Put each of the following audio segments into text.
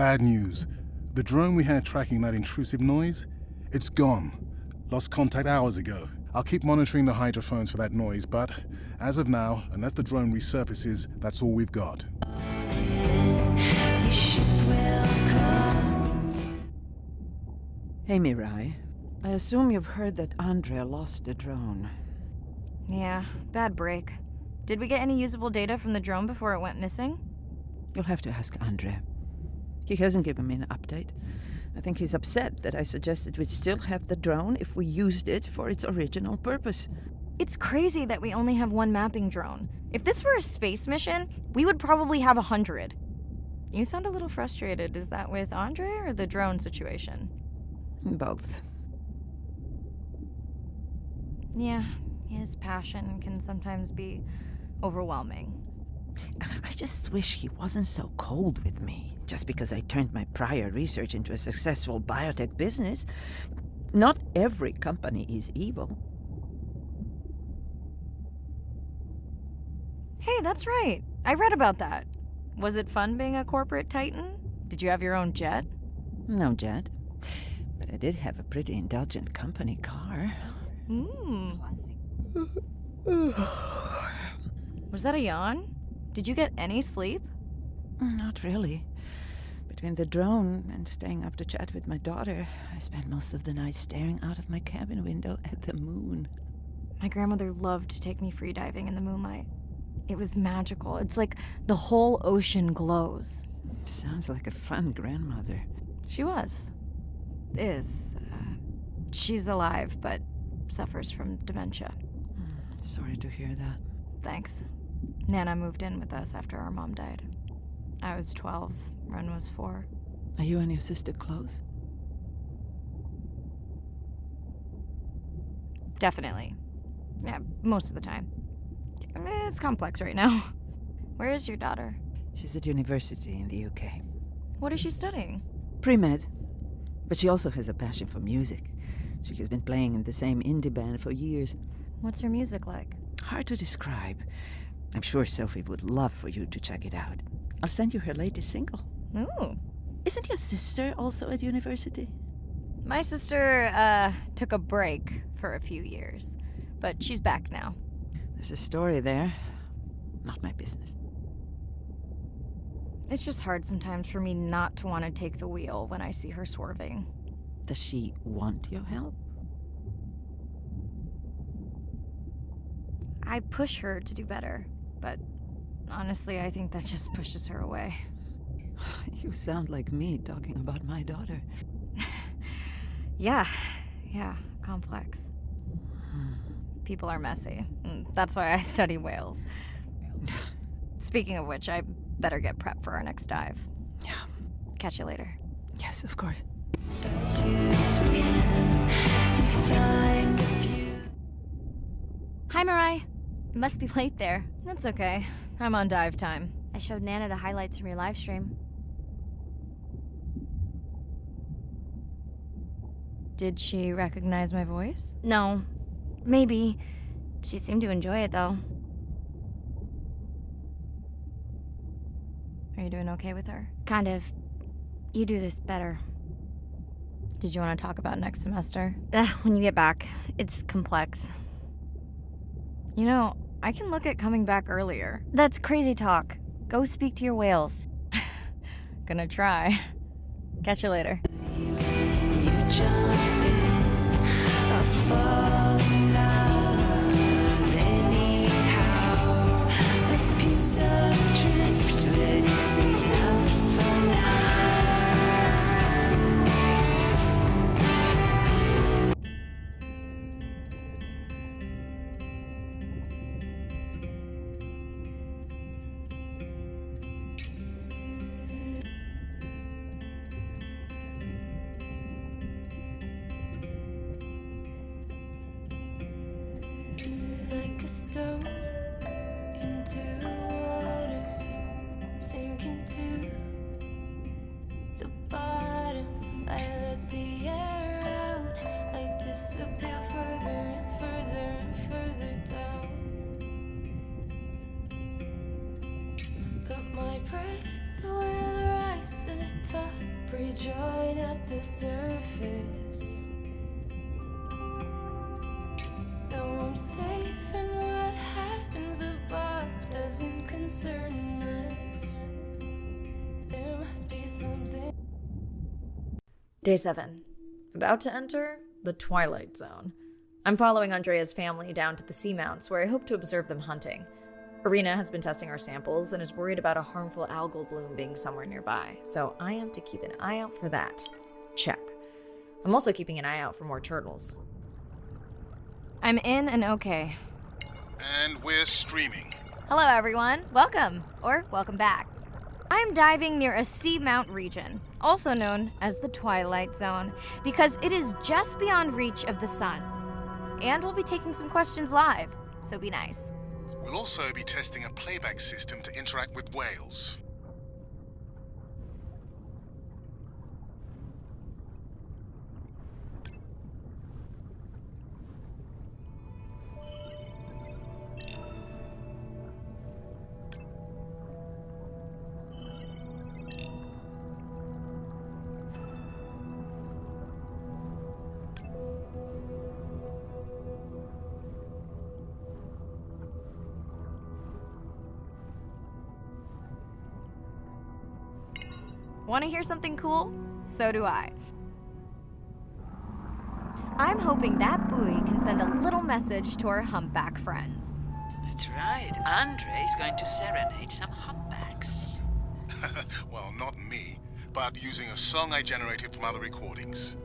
Bad news. The drone we had tracking that intrusive noise, it's gone. Lost contact hours ago. I'll keep monitoring the hydrophones for that noise, but as of now, unless the drone resurfaces, that's all we've got. Hey, Mirai. I assume you've heard that Andrea lost the drone. Yeah, bad break. Did we get any usable data from the drone before it went missing? You'll have to ask Andrea. He hasn't given me an update. I think he's upset that I suggested we'd still have the drone if we used it for its original purpose. It's crazy that we only have one mapping drone. If this were a space mission, we would probably have 100. You sound a little frustrated. Is that with Andre or the drone situation? Both. Yeah, his passion can sometimes be overwhelming. I just wish he wasn't so cold with me, just because I turned my prior research into a successful biotech business. Not every company is evil. Hey, that's right. I read about that. Was it fun being a corporate titan? Did you have your own jet? No jet. But I did have a pretty indulgent company car. Was that a yawn? Did you get any sleep? Not really. Between the drone and staying up to chat with my daughter, I spent most of the night staring out of my cabin window at the moon. My grandmother loved to take me freediving in the moonlight. It was magical. It's like the whole ocean glows. Sounds like a fun grandmother. She was. Is. She's alive, but suffers from dementia. Sorry to hear that. Thanks. Nana moved in with us after our mom died. I was 12, Ren was 4. Are you and your sister close? Definitely. Yeah, most of the time. It's complex right now. Where is your daughter? She's at university in the UK. What is she studying? Pre-med. But she also has a passion for music. She has been playing in the same indie band for years. What's her music like? Hard to describe. I'm sure Sophie would love for you to check it out. I'll send you her latest single. Ooh. Isn't your sister also at university? My sister, took a break for a few years. But she's back now. There's a story there. Not my business. It's just hard sometimes for me not to want to take the wheel when I see her swerving. Does she want your help? I push her to do better, but honestly, I think that just pushes her away. You sound like me talking about my daughter. Yeah, complex. People are messy. That's why I study whales. Speaking of which, I better get prepped for our next dive. Yeah. Catch you later. Yes, of course. Hi, Mirai. It must be late there. That's okay. I'm on dive time. I showed Nana the highlights from your live stream. Did she recognize my voice? No. Maybe. She seemed to enjoy it, though. Are you doing okay with her? Kind of. You do this better. Did you want to talk about next semester? When you get back. It's complex. You know, I can look at coming back earlier. That's crazy talk. Go speak to your whales. Gonna try. Catch you later. Like a stone into water, sinking to the bottom. I let the air out, I disappear further and further and further down. But my breath will rise to the thought rejoin at the surface. Now I'm safe, and what happens above doesn't concern us. There must be something. Day 7. About to enter the Twilight Zone. I'm following Andrea's family down to the seamounts, where I hope to observe them hunting. Irina has been testing our samples and is worried about a harmful algal bloom being somewhere nearby, so I am to keep an eye out for that. Check. I'm also keeping an eye out for more turtles. I'm in and okay. And we're streaming. Hello, everyone. Welcome, or welcome back. I'm diving near a seamount region, also known as the Twilight Zone, because it is just beyond reach of the sun. And we'll be taking some questions live, so be nice. We'll also be testing a playback system to interact with whales. Want to hear something cool? So do I. I'm hoping that buoy can send a little message to our humpback friends. That's right. Andre is going to serenade some humpbacks. Well, not me, but using a song I generated from other recordings.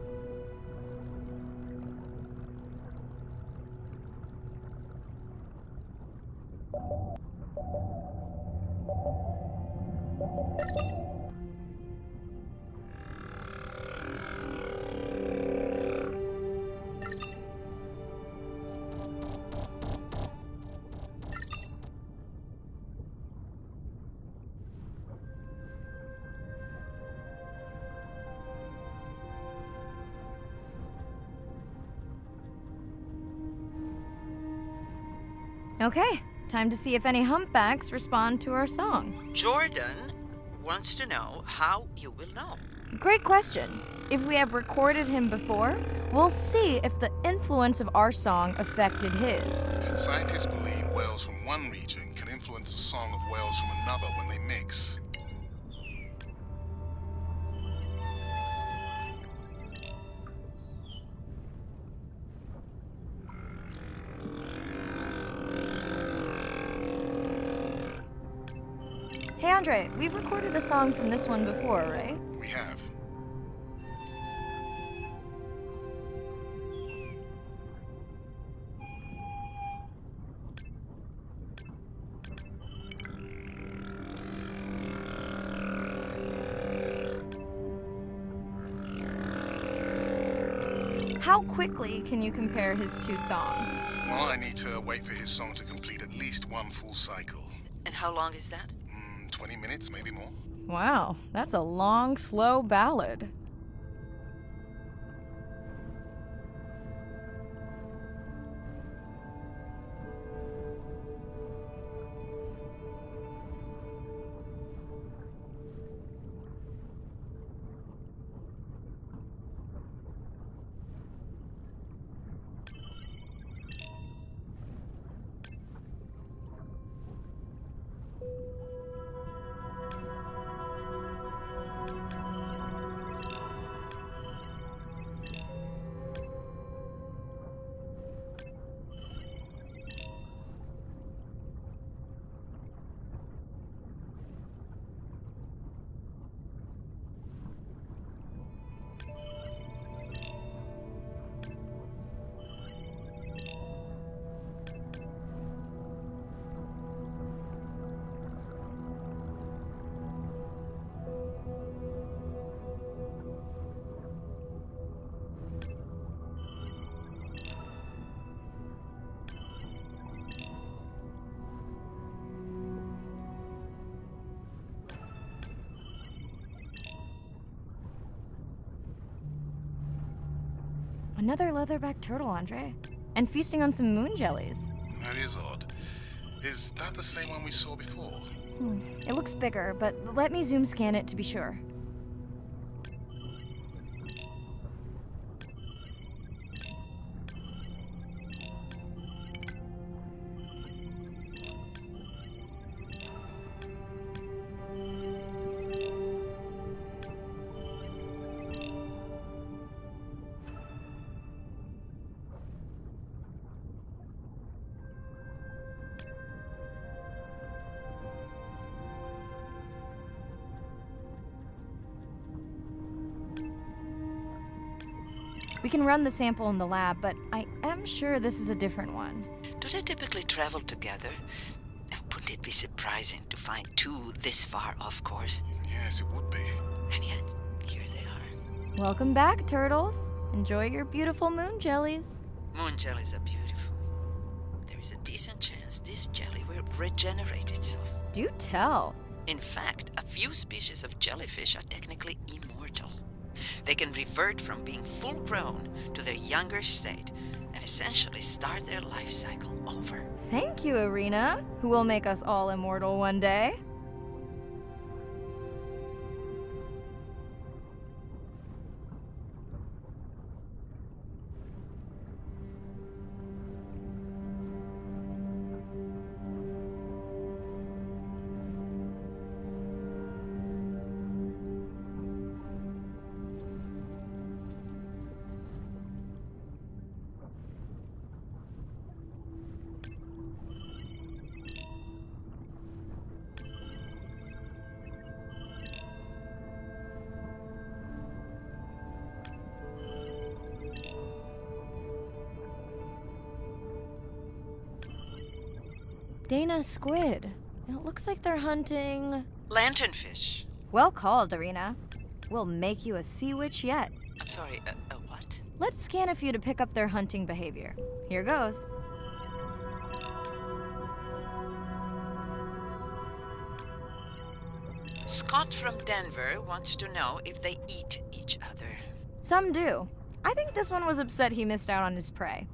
Okay, time to see if any humpbacks respond to our song. Jordan wants to know how you will know. Great question. If we have recorded him before, we'll see if the influence of our song affected his. Scientists believe whales from one region can influence the song of whales from another when they mix. Hey Andre, we've recorded a song from this one before, right? We have. How quickly can you compare his two songs? Well, I need to wait for his song to complete at least one full cycle. And how long is that? 20 minutes, maybe more. Wow, that's a long, slow ballad. Another leatherback turtle, Andre. And feasting on some moon jellies. That is odd. Is that the same one we saw before? It looks bigger, but let me zoom scan it to be sure. We can run the sample in the lab, but I am sure this is a different one. Do they typically travel together? Wouldn't it be surprising to find two this far off course? Yes, it would be. And yet, here they are. Welcome back, turtles. Enjoy your beautiful moon jellies. Moon jellies are beautiful. There is a decent chance this jelly will regenerate itself. Do tell. In fact, a few species of jellyfish are technically immortal. They can revert from being full grown to their younger state and essentially start their life cycle over. Thank you, Irina, who will make us all immortal one day. Dana squid. It looks like they're hunting. Lanternfish. Well called, Irina. We'll make you a sea witch yet. I'm sorry, a what? Let's scan a few to pick up their hunting behavior. Here goes. Scott from Denver wants to know if they eat each other. Some do. I think this one was upset he missed out on his prey.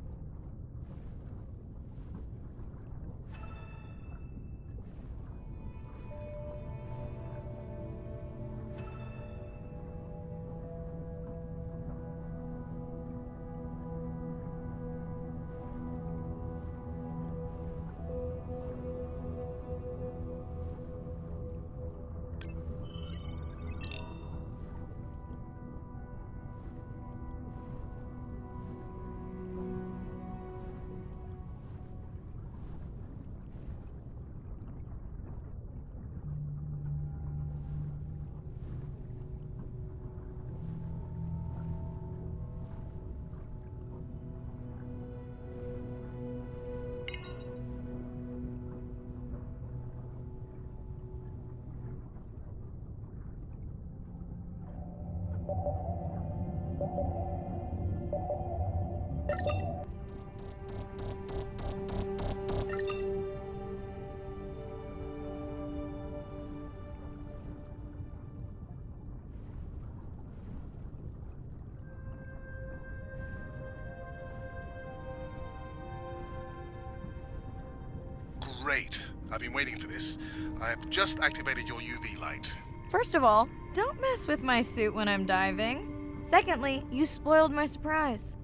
Great. I've been waiting for this. I have just activated your UV light. First of all, don't mess with my suit when I'm diving. Secondly, you spoiled my surprise.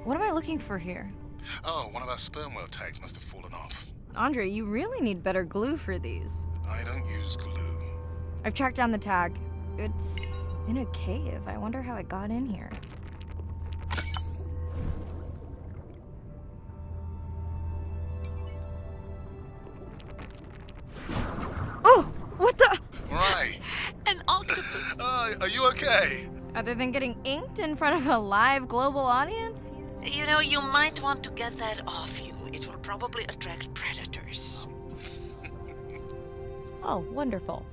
What am I looking for here? Oh, one of our sperm whale tags must have fallen off. Andre, you really need better glue for these. I don't use glue. I've tracked down the tag. It's in a cave. I wonder how it got in here. Oh! What the? Right. An octopus! Are you okay? Other than getting inked in front of a live global audience? You know, you might want to get that off you. It will probably attract predators. Oh, wonderful.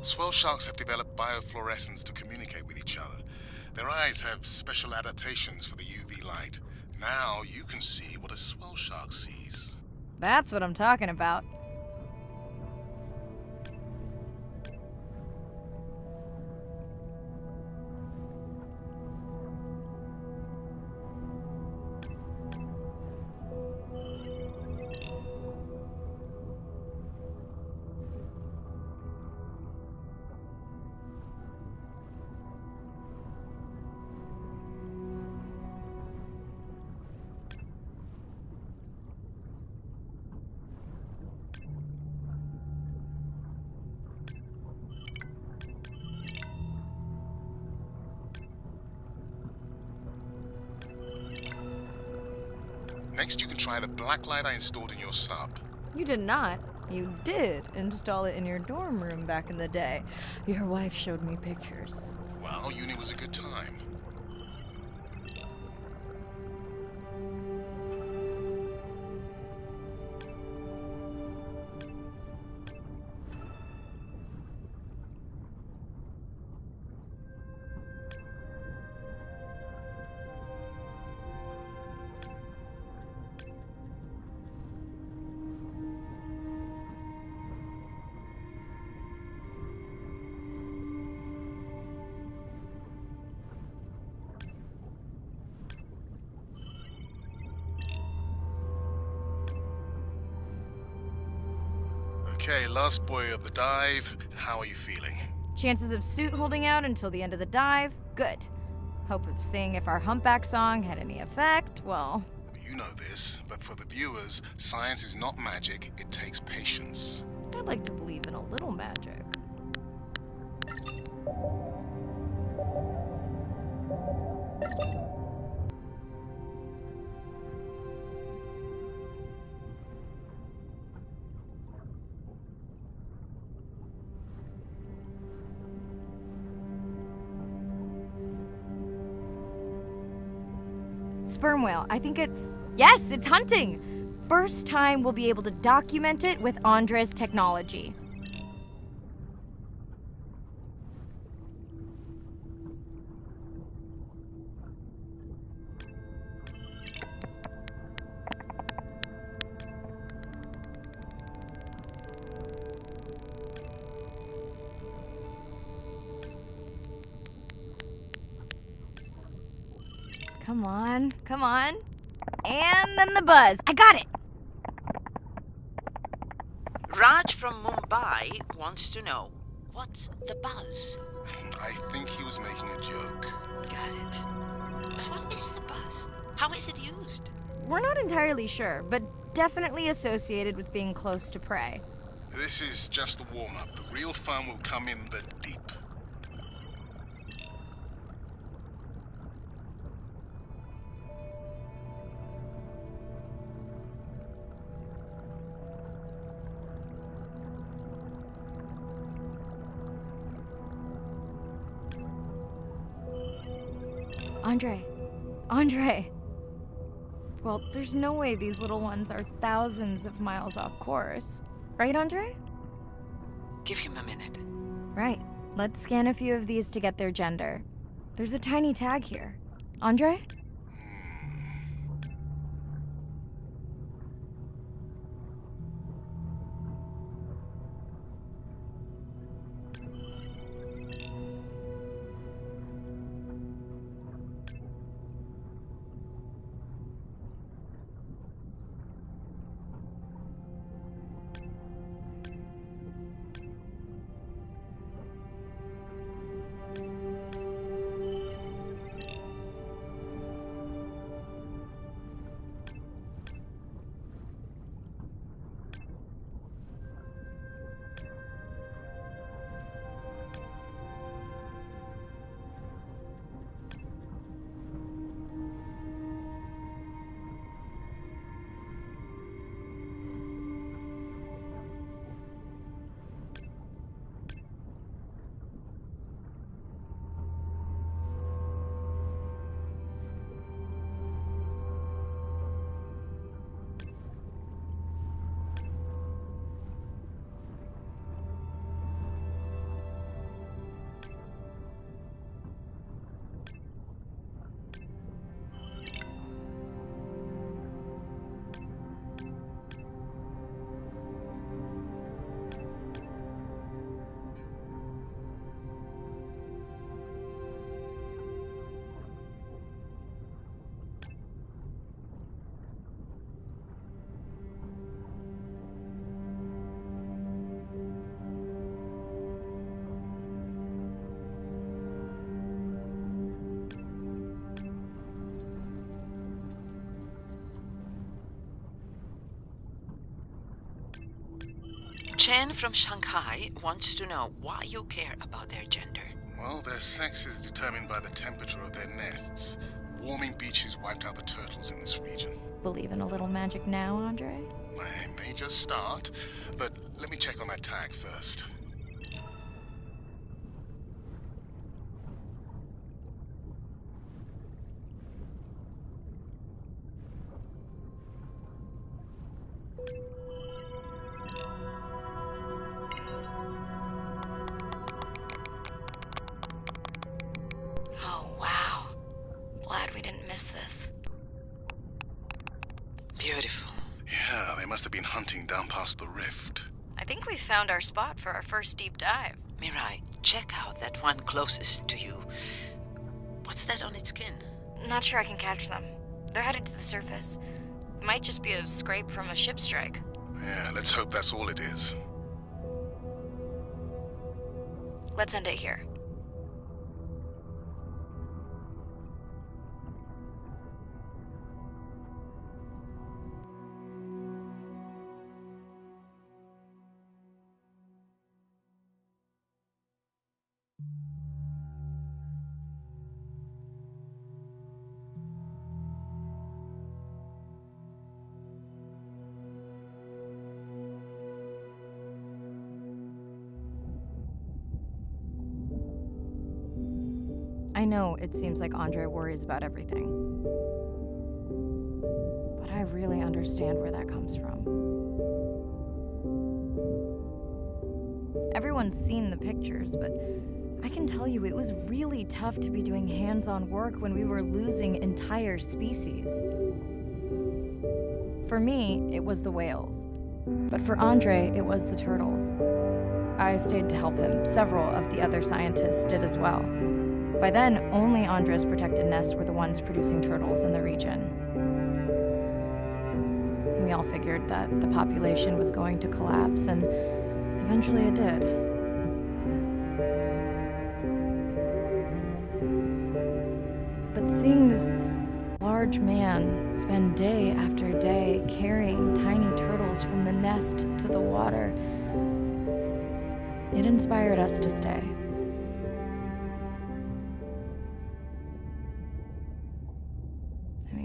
Swell sharks have developed biofluorescence to communicate with each other. Their eyes have special adaptations for the UV light. Now you can see what a swell shark sees. That's what I'm talking about. Next, you can try the black light I installed in your sub. You did not. You did install it in your dorm room back in the day. Your wife showed me pictures. Well, uni was a good time. Okay, last boy of the dive. How are you feeling? Chances of suit holding out until the end of the dive? Good. Hope of seeing if our humpback song had any effect? Well, You know this, but for the viewers, science is not magic, it takes patience. I'd like to believe in a little magic. Sperm whale. I think it's... Yes, it's hunting! First time we'll be able to document it with Andre's technology. Come on, come on. And then the buzz. I got it! Raj from Mumbai wants to know, what's the buzz? I think he was making a joke. Got it. But what is the buzz? How is it used? We're not entirely sure, but definitely associated with being close to prey. This is just the warm-up. The real fun will come in the deep. Andre. Andre! Well, there's no way these little ones are thousands of miles off course. Right, Andre? Give him a minute. Right. Let's scan a few of these to get their gender. There's a tiny tag here. Andre? Chen from Shanghai wants to know why you care about their gender. Well, their sex is determined by the temperature of their nests. Warming beaches wiped out the turtles in this region. Believe in a little magic now, Andre? I may just start, but let me check on that tag first. Oh, wow. Glad we didn't miss this. Beautiful. Yeah, they must have been hunting down past the rift. I think we found our spot for our first deep dive. Mirai, check out that one closest to you. What's that on its skin? Not sure I can catch them. They're headed to the surface. Might just be a scrape from a ship strike. Yeah, let's hope that's all it is. Let's end it here. I know it seems like Andre worries about everything. But I really understand where that comes from. Everyone's seen the pictures, but I can tell you it was really tough to be doing hands-on work when we were losing entire species. For me, it was the whales. But for Andre, it was the turtles. I stayed to help him. Several of the other scientists did as well. By then, only Andre's protected nests were the ones producing turtles in the region. We all figured that the population was going to collapse, and eventually it did. But seeing this large man spend day after day carrying tiny turtles from the nest to the water, it inspired us to stay.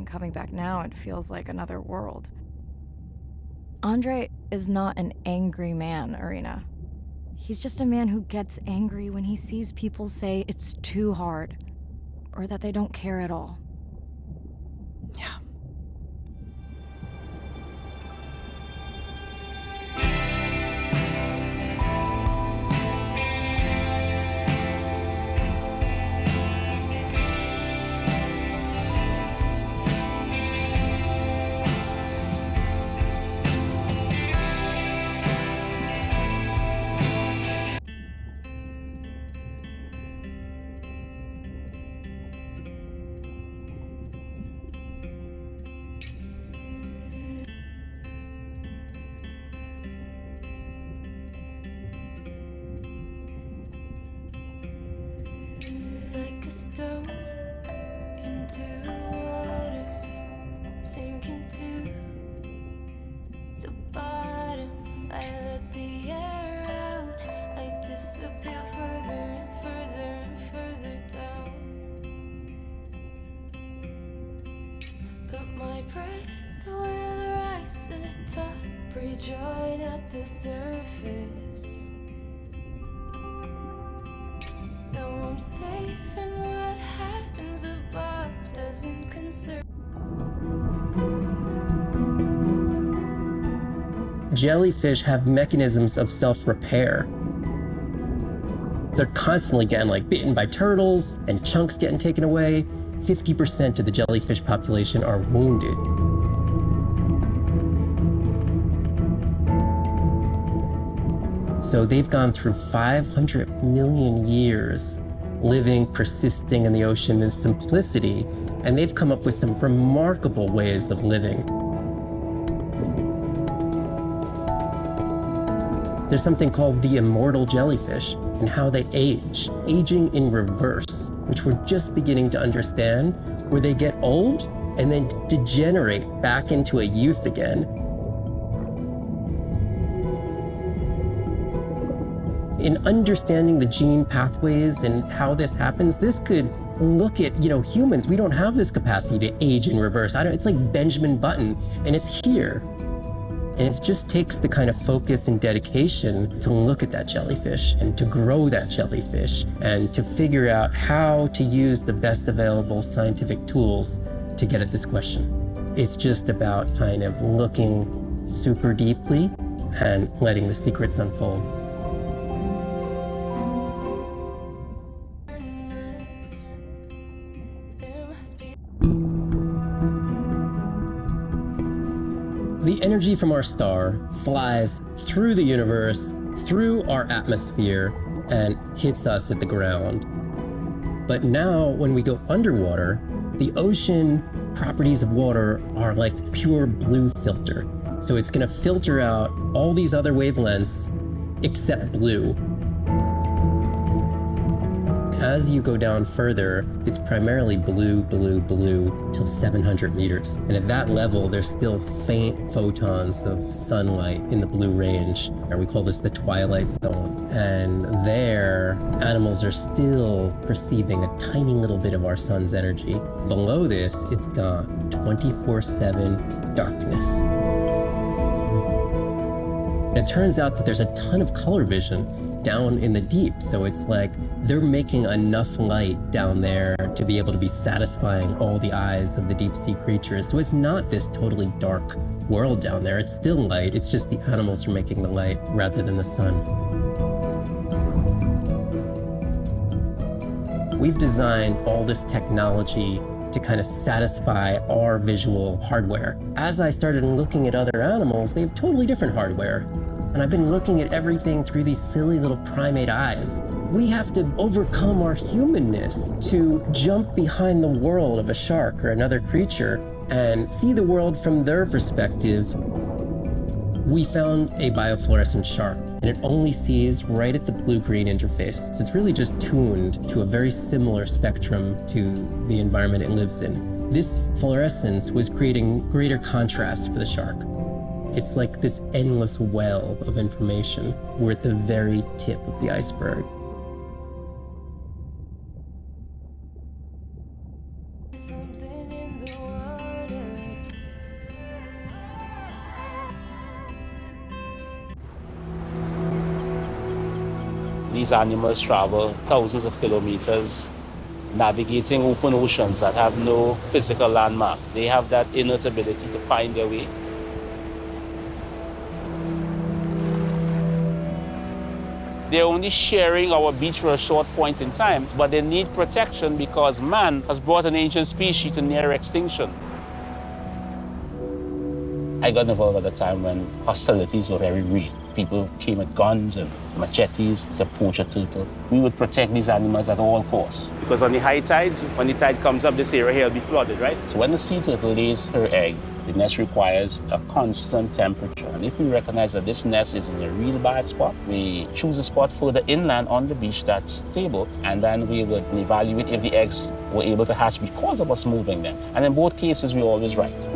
Coming back now, it feels like another world. Andre is not an angry man, Irina. He's just a man who gets angry when he sees people say it's too hard. or that they don't care at all. Yeah. Like a stone into water, sinking to the bottom. I let the air out, I disappear further and further and further down. But my breath will rise to the top, rejoin at the surface. Now I'm safe, and what happens above doesn't concern. Jellyfish have mechanisms of self-repair. They're constantly getting bitten by turtles and chunks getting taken away. 50% of the jellyfish population are wounded. So they've gone through 500 million years living, persisting in the ocean in simplicity, and they've come up with some remarkable ways of living. There's something called the immortal jellyfish and how they age, aging in reverse, which we're just beginning to understand, where they get old and then degenerate back into a youth again. In understanding the gene pathways and how this happens, this could look at, humans. We don't have this capacity to age in reverse. It's like Benjamin Button, and it's here. And it just takes the kind of focus and dedication to look at that jellyfish and to grow that jellyfish and to figure out how to use the best available scientific tools to get at this question. It's just about kind of looking super deeply and letting the secrets unfold. The energy from our star flies through the universe, through our atmosphere, and hits us at the ground. But now, when we go underwater, the ocean properties of water are like pure blue filter. So it's going to filter out all these other wavelengths except blue. As you go down further, it's primarily blue, blue, blue till 700 meters. And at that level, there's still faint photons of sunlight in the blue range. And we call this the twilight zone. And there, animals are still perceiving a tiny little bit of our sun's energy. Below this, it's gone. 24/7 darkness. It turns out that there's a ton of color vision down in the deep. So it's like they're making enough light down there to be able to be satisfying all the eyes of the deep sea creatures. So it's not this totally dark world down there. It's still light. It's just the animals are making the light rather than the sun. We've designed all this technology to kind of satisfy our visual hardware. As I started looking at other animals, they have totally different hardware. And I've been looking at everything through these silly little primate eyes. We have to overcome our humanness to jump behind the world of a shark or another creature and see the world from their perspective. We found a biofluorescent shark, and it only sees right at the blue-green interface. So it's really just tuned to a very similar spectrum to the environment it lives in. This fluorescence was creating greater contrast for the shark. It's like this endless well of information. We're at the very tip of the iceberg. Something in the water. These animals travel thousands of kilometers navigating open oceans that have no physical landmarks. They have that innate ability to find their way. They're only sharing our beach for a short point in time, but they need protection because man has brought an ancient species to near extinction. I got involved at a time when hostilities were very real. People came with guns and machetes to poach a turtle. We would protect these animals at all costs. Because on the high tides, when the tide comes up, this area here will be flooded, right? So when the sea turtle lays her egg, the nest requires a constant temperature. And if we recognize that this nest is in a real bad spot, we choose a spot further inland on the beach that's stable, and then we would evaluate if the eggs were able to hatch because of us moving them. And in both cases, we're always right.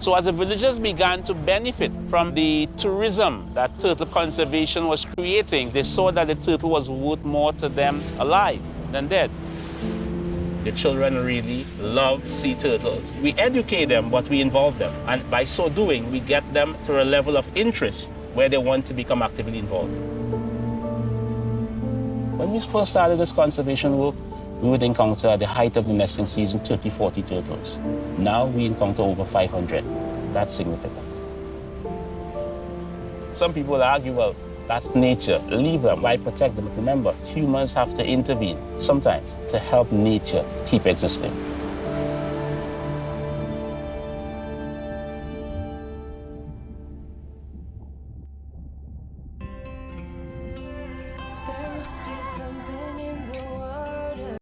So as the villagers began to benefit from the tourism that turtle conservation was creating, they saw that the turtle was worth more to them alive than dead. The children really love sea turtles. We educate them, but we involve them. And by so doing, we get them to a level of interest where they want to become actively involved. When we first started this conservation work, we would encounter at the height of the nesting season 30, 40 turtles. Now we encounter over 500. That's significant. Some people argue, well, that's nature. Leave them. Why protect them? Remember, humans have to intervene sometimes to help nature keep existing.